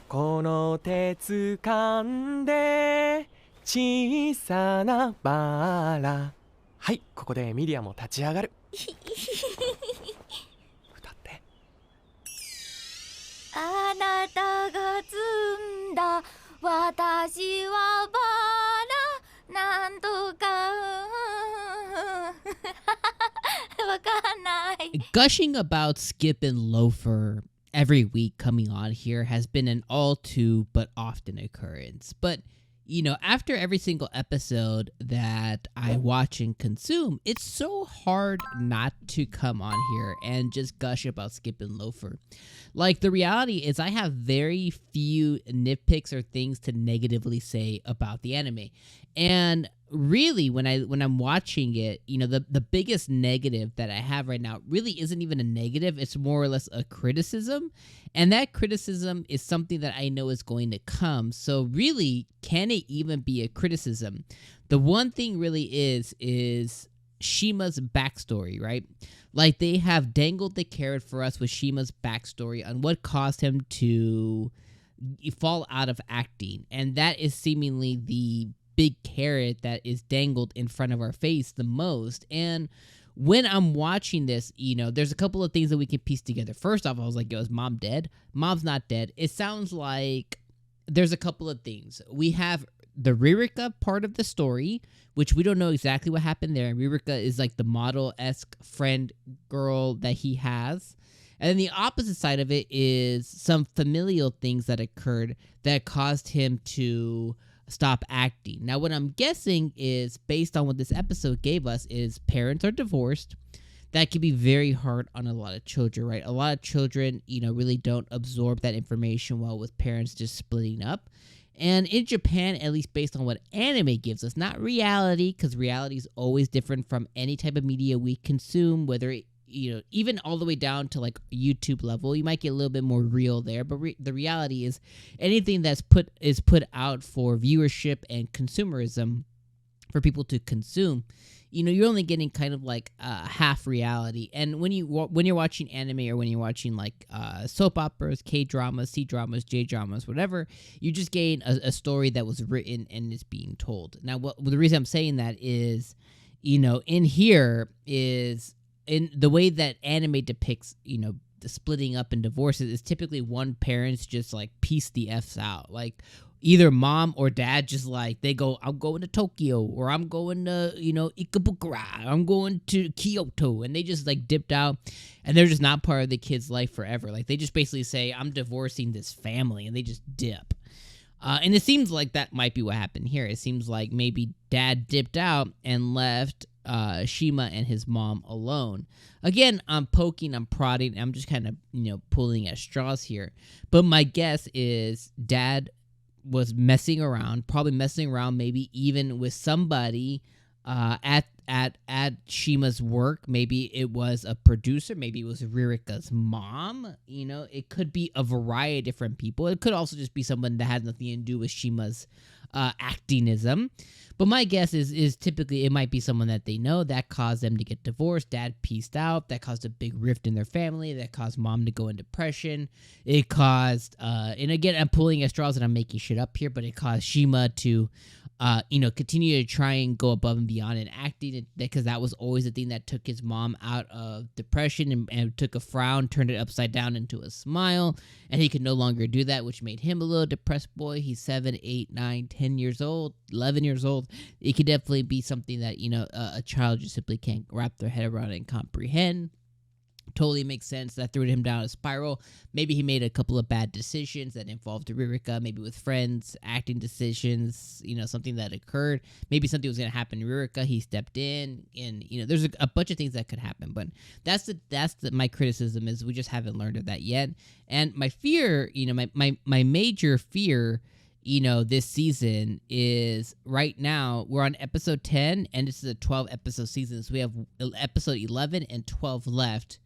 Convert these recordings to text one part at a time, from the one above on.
この手掴んで小さなバラ。はい、ここでエミリアも立ち上がる。歌って。あなたが摘んだ私はバラなんとかわかんない。 Gushing about Skip and Loafer every week coming on here has been an all too but often occurrence. But, you know, after every single episode that I watch and consume, it's so hard not to come on here and just gush about Skip and Loafer. Like, the reality is I have very few nitpicks or things to negatively say about the anime. And really, when I'm watching it, you know, the biggest negative that I have right now really isn't even a negative. It's more or less a criticism. And that criticism is something that I know is going to come. So really, can it even be a criticism? The one thing really is Shima's backstory, right? Like, they have dangled the carrot for us with Shima's backstory on what caused him to fall out of acting. And that is seemingly the big carrot that is dangled in front of our face the most. And when I'm watching this, you know, there's a couple of things that we can piece together. First off, I was like, yo, is mom dead? Mom's not dead. It sounds like there's a couple of things. We have the Ririka part of the story, which we don't know exactly what happened there. Ririka is like the model-esque friend girl that he has. And then the opposite side of it is some familial things that occurred that caused him to stop acting. Now, what I'm guessing is, based on what this episode gave us, is parents are divorced. That can be very hard on a lot of children, right? A lot of children, you know, really don't absorb that information well with parents just splitting up. And in Japan, at least based on what anime gives us, not reality, because reality is always different from any type of media we consume, whether it, you know, even all the way down to like YouTube level, you might get a little bit more real there. But the reality is, anything that's put out for viewership and consumerism for people to consume, you know, you're only getting kind of like half reality. And when you're watching anime, or when you're watching like soap operas, K-dramas, C-dramas, J-dramas, whatever, you just gain a story that was written and is being told. Now, the reason I'm saying that is, you know, in here is, in the way that anime depicts, you know, the splitting up and divorces, is typically one parent's just like peace the F's out. Like, either mom or dad just like, they go, I'm going to Tokyo, or I'm going to, you know, 𝐒𝐡𝐚𝐧𝐧𝐞𝐥, I'm going to Kyoto, and they just like dipped out, and they're just not part of the kid's life forever. Like, they just basically say, I'm divorcing this family, and they just dip. And it seems like that might be what happened here. It seems like maybe dad dipped out and left Shima and his mom alone. Again, I'm poking, I'm prodding, I'm just kind of, you know, pulling at straws here. But my guess is dad was messing around, probably messing around, maybe even with somebody at Shima's work. Maybe it was a producer, maybe it was Ririka's mom. You know, it could be a variety of different people. It could also just be someone that had nothing to do with Shima's actingism. But my guess is typically it might be someone that they know that caused them to get divorced. Dad pieced out. That caused a big rift in their family. That caused mom to go in depression. It caused, and again, I'm pulling at straws and I'm making shit up here, but it caused Shima to, you know, continue to try and go above and beyond in acting, because that was always the thing that took his mom out of depression, and took a frown, turned it upside down into a smile, and he could no longer do that, which made him a little depressed boy. He's 7, 8, 9, 10 years old, 11 years old. It could definitely be something that, you know, a child just simply can't wrap their head around and comprehend. Totally makes sense. That threw him down a spiral. Maybe he made a couple of bad decisions that involved Ririka, maybe with friends, acting decisions, you know, something that occurred. Maybe something was going to happen to Ririka. He stepped in, and, you know, there's a bunch of things that could happen. But that's my criticism, is we just haven't learned of that yet. And my fear, you know, my major fear, you know, this season is, right now we're on episode 10, and this is a 12 episode season. So we have episode 11 and 12 left.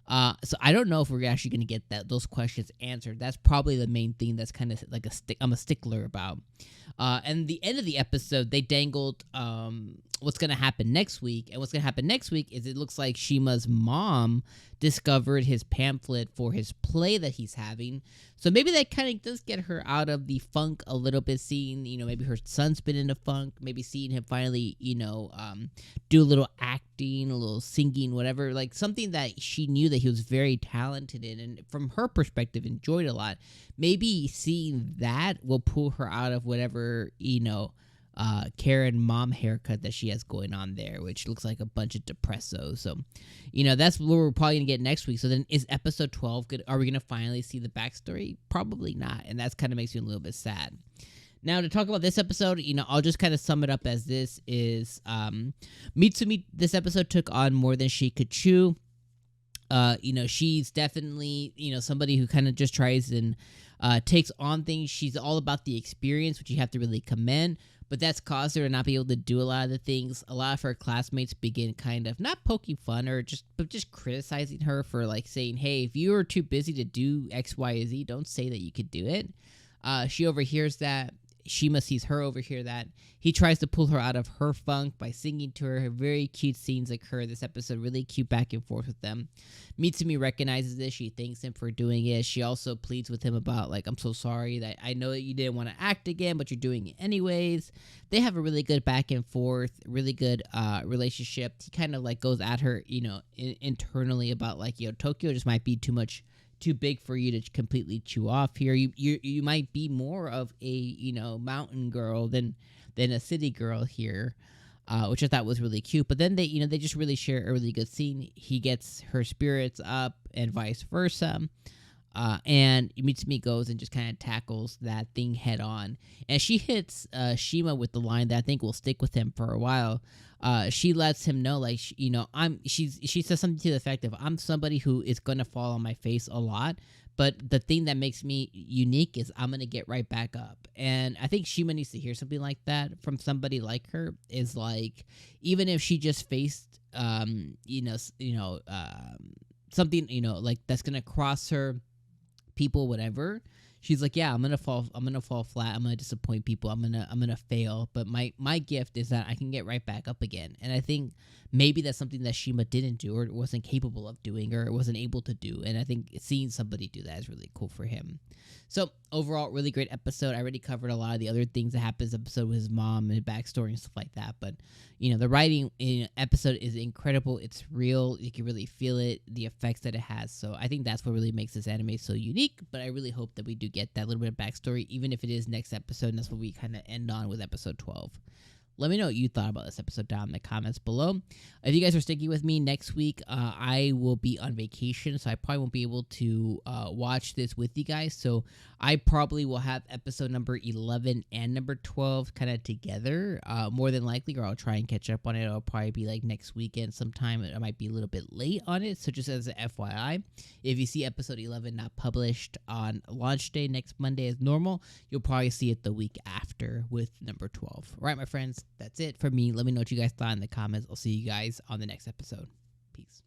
So I don't know if we're actually going to get those questions answered. That's probably the main thing that's kind of like I'm a stickler about. And the end of the episode, they dangled what's going to happen next week. And what's going to happen next week is, it looks like Shima's mom discovered his pamphlet for his play that he's having. So maybe that kind of does get her out of the funk a little bit, seeing, maybe her son's been in the funk, maybe seeing him finally, do a little acting, a little singing, whatever, like something that she knew that he was very talented in, and from her perspective enjoyed a lot. Maybe seeing that will pull her out of whatever, Karen mom haircut that she has going on there, which looks like a bunch of depresso. So, that's what we're probably gonna get next week. So then, is episode 12 good? Are we gonna finally see the backstory? Probably not, and that's kind of makes me a little bit sad. Now, to talk about this episode, I'll just kind of sum it up as this is Mitsumi. This episode took on more than she could chew. She's definitely, somebody who kind of just tries and takes on things. She's all about the experience, which you have to really commend. But that's caused her to not be able to do a lot of the things. A lot of her classmates begin kind of not poking fun but just criticizing her for like saying, hey, if you are too busy to do X, Y, or Z, don't say that you could do it. She overhears that. Shima sees her overhear that. He tries to pull her out of her funk by singing to her. Very cute scenes occur this episode. Really cute back and forth with them. Mitsumi recognizes this. She thanks him for doing it. She also pleads with him about, like, I'm so sorry that I know that you didn't want to act again, but you're doing it anyways. They have a really good back and forth, really good relationship. He kind of like goes at her, internally about like, Tokyo just might be too big for you to completely chew off here. You might be more of a mountain girl than a city girl here, which I thought was really cute. But then they just really share a really good scene. He gets her spirits up and vice versa. And Mitsumi goes and just kind of tackles that thing head on. And she hits Shima with the line that I think will stick with him for a while. She lets him know, like, she says something to the effect of, I'm somebody who is going to fall on my face a lot, but the thing that makes me unique is I'm going to get right back up. And I think Shima needs to hear something like that from somebody like her, is like, even if she just faced, something, like that's going to cross her, people, whatever, she's like, yeah, I'm gonna fall flat, I'm gonna disappoint people, I'm gonna fail, but my gift is that I can get right back up again. And I think maybe that's something that Shima didn't do, or wasn't capable of doing, or wasn't able to do, and I think seeing somebody do that is really cool for him. So overall, really great episode. I already covered a lot of the other things that happens in the episode with his mom and backstory and stuff like that, but the writing in episode is incredible. It's real. You can really feel it, the effects that it has. So I think that's what really makes this anime so unique, but I really hope that we do get that little bit of backstory, even if it is next episode, and that's what we kind of end on with episode 12. Let me know what you thought about this episode down in the comments below. If you guys are sticking with me next week, I will be on vacation, so I probably won't be able to watch this with you guys. So I probably will have episode number 11 and number 12 kind of together, more than likely, or I'll try and catch up on it. It'll probably be like next weekend sometime. I might be a little bit late on it, so just as an FYI, if you see episode 11 not published on launch day next Monday as normal, you'll probably see it the week after with number 12. All right, my friends, that's it for me. Let me know what you guys thought in the comments. I'll see you guys on the next episode. Peace.